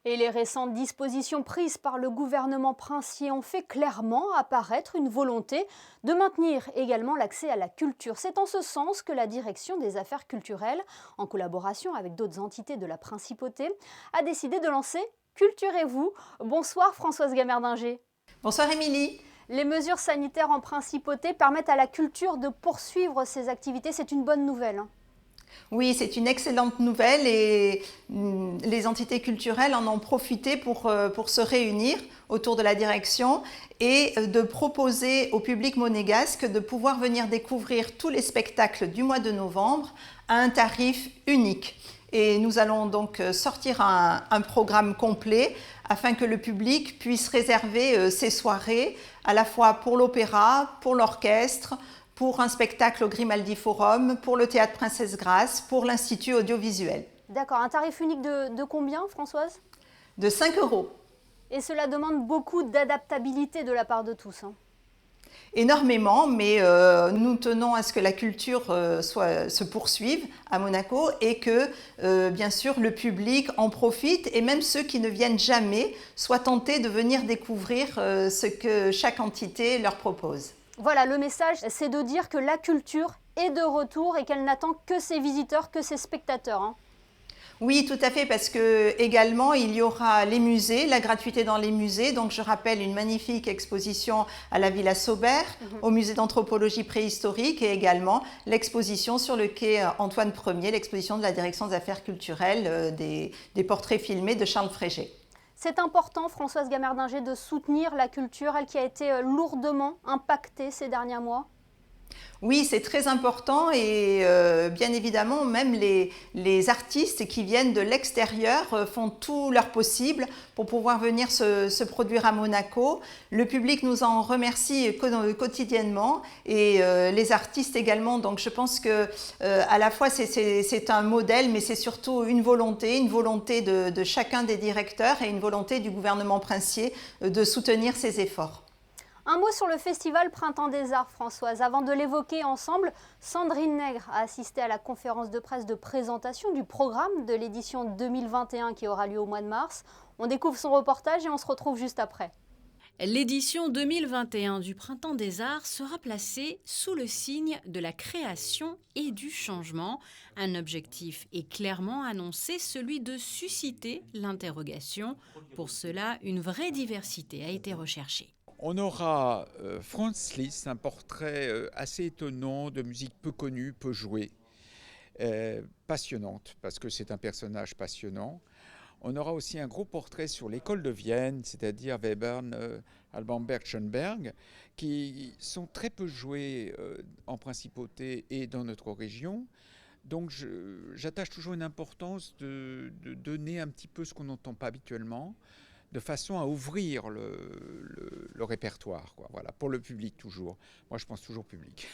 Et les récentes dispositions prises par le gouvernement princier ont fait clairement apparaître une volonté de maintenir également l'accès à la culture. C'est en ce sens que la direction des affaires culturelles, en collaboration avec d'autres entités de la principauté, a décidé de lancer Culturez-vous. Bonsoir Françoise Gamerdinger. Bonsoir Émilie. Les mesures sanitaires en principauté permettent à la culture de poursuivre ses activités. C'est une bonne nouvelle. Oui, c'est une excellente nouvelle et les entités culturelles en ont profité pour se réunir autour de la direction et de proposer au public monégasque de pouvoir venir découvrir tous les spectacles du mois de novembre à un tarif unique. Et nous allons donc sortir un programme complet afin que le public puisse réserver ses soirées à la fois pour l'opéra, pour l'orchestre, pour un spectacle au Grimaldi Forum, pour le Théâtre Princesse Grace, pour l'Institut audiovisuel. D'accord, un tarif unique de combien, Françoise? De 5 €. Et cela demande beaucoup d'adaptabilité de la part de tous. Énormément, mais nous tenons à ce que la culture se poursuive à Monaco et que, bien sûr, le public en profite et même ceux qui ne viennent jamais soient tentés de venir découvrir ce que chaque entité leur propose. Voilà, le message, c'est de dire que la culture est de retour et qu'elle n'attend que ses visiteurs, que ses spectateurs. Oui, tout à fait, parce que également il y aura les musées, la gratuité dans les musées. Donc je rappelle une magnifique exposition à la Villa Saubert, au musée d'anthropologie préhistorique et également l'exposition sur le quai Antoine Ier, l'exposition de la direction des affaires culturelles des portraits filmés de Charles Frégé. C'est important, Françoise Gamerdinger, de soutenir la culture, elle qui a été lourdement impactée ces derniers mois. Oui, c'est très important et bien évidemment, même les artistes qui viennent de l'extérieur font tout leur possible pour pouvoir venir se produire à Monaco. Le public nous en remercie quotidiennement et les artistes également. Donc je pense que à la fois c'est un modèle, mais c'est surtout une volonté de chacun des directeurs et une volonté du gouvernement princier de soutenir ces efforts. Un mot sur le festival Printemps des Arts, Françoise. Avant de l'évoquer ensemble, Sandrine Nègre a assisté à la conférence de presse de présentation du programme de l'édition 2021 qui aura lieu au mois de mars. On découvre son reportage et on se retrouve juste après. L'édition 2021 du Printemps des Arts sera placée sous le signe de la création et du changement. Un objectif est clairement annoncé, celui de susciter l'interrogation. Pour cela, une vraie diversité a été recherchée. On aura Franz Liszt, un portrait assez étonnant de musique peu connue, peu jouée, passionnante, parce que c'est un personnage passionnant. On aura aussi un gros portrait sur l'école de Vienne, c'est-à-dire Webern, Alban Berg, Schoenberg, qui sont très peu joués en principauté et dans notre région. Donc j'attache toujours une importance de donner un petit peu ce qu'on n'entend pas habituellement, de façon à ouvrir le répertoire, quoi. Voilà, pour le public toujours. Moi, je pense toujours public.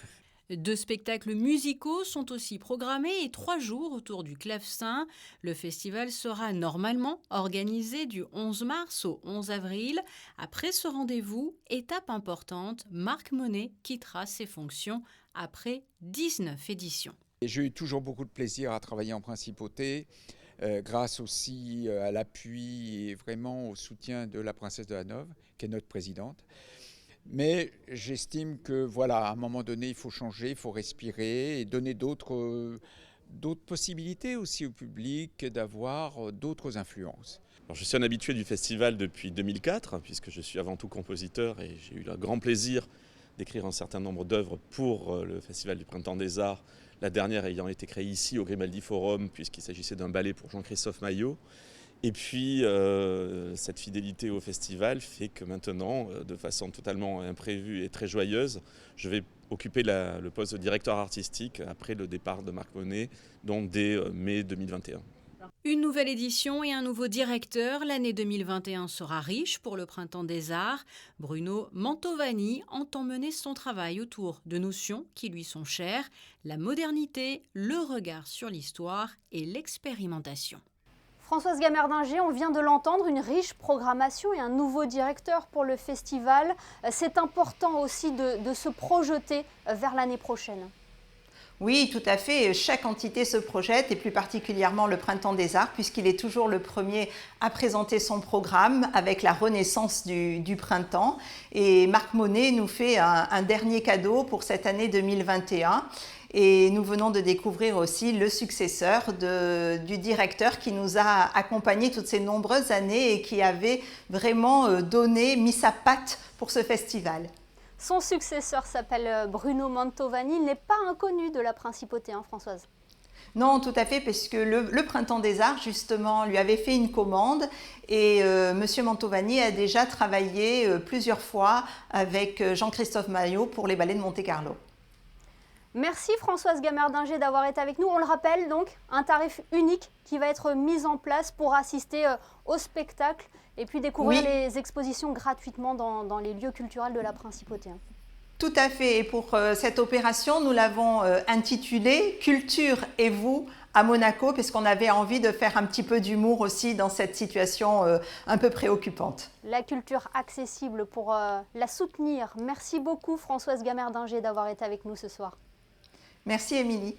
2 spectacles musicaux sont aussi programmés et 3 jours autour du clavecin. Le festival sera normalement organisé du 11 mars au 11 avril. Après ce rendez-vous, étape importante, Marc Monet quittera ses fonctions après 19 éditions. J'ai eu toujours beaucoup de plaisir à travailler en principauté. Grâce aussi à l'appui et vraiment au soutien de la princesse de Hanovre, qui est notre présidente. Mais j'estime que voilà, à un moment donné, il faut changer, il faut respirer et donner d'autres possibilités aussi au public d'avoir d'autres influences. Alors, je suis un habitué du festival depuis 2004, puisque je suis avant tout compositeur et j'ai eu le grand plaisir d'écrire un certain nombre d'œuvres pour le Festival du Printemps des Arts, la dernière ayant été créée ici au Grimaldi Forum, puisqu'il s'agissait d'un ballet pour Jean-Christophe Maillot. Et puis, cette fidélité au festival fait que maintenant, de façon totalement imprévue et très joyeuse, je vais occuper le poste de directeur artistique après le départ de Marc Monet, donc dès mai 2021. Une nouvelle édition et un nouveau directeur. L'année 2021 sera riche pour le Printemps des Arts. Bruno Mantovani entend mener son travail autour de notions qui lui sont chères, la modernité, le regard sur l'histoire et l'expérimentation. Françoise Gamerdinger, on vient de l'entendre, une riche programmation et un nouveau directeur pour le festival. C'est important aussi de se projeter vers l'année prochaine. Oui, tout à fait. Chaque entité se projette, et plus particulièrement le Printemps des Arts, puisqu'il est toujours le premier à présenter son programme avec la renaissance du printemps. Et Marc Monet nous fait un dernier cadeau pour cette année 2021. Et nous venons de découvrir aussi le successeur du directeur qui nous a accompagnés toutes ces nombreuses années et qui avait vraiment mis sa patte pour ce festival. Son successeur s'appelle Bruno Mantovani, il n'est pas inconnu de la principauté, hein, Françoise? Non, tout à fait, parce que le Printemps des Arts, justement, lui avait fait une commande et Monsieur Mantovani a déjà travaillé plusieurs fois avec Jean-Christophe Maillot pour les ballets de Monte-Carlo. Merci Françoise Gamerdinger d'avoir été avec nous. On le rappelle donc, un tarif unique qui va être mis en place pour assister au spectacle et puis découvrir les expositions gratuitement dans les lieux culturels de la Principauté. Tout à fait. Et pour cette opération, nous l'avons intitulée « Culture et vous » à Monaco, puisqu'on avait envie de faire un petit peu d'humour aussi dans cette situation un peu préoccupante. La culture accessible pour la soutenir. Merci beaucoup Françoise Gamerdinger d'avoir été avec nous ce soir. Merci Émilie.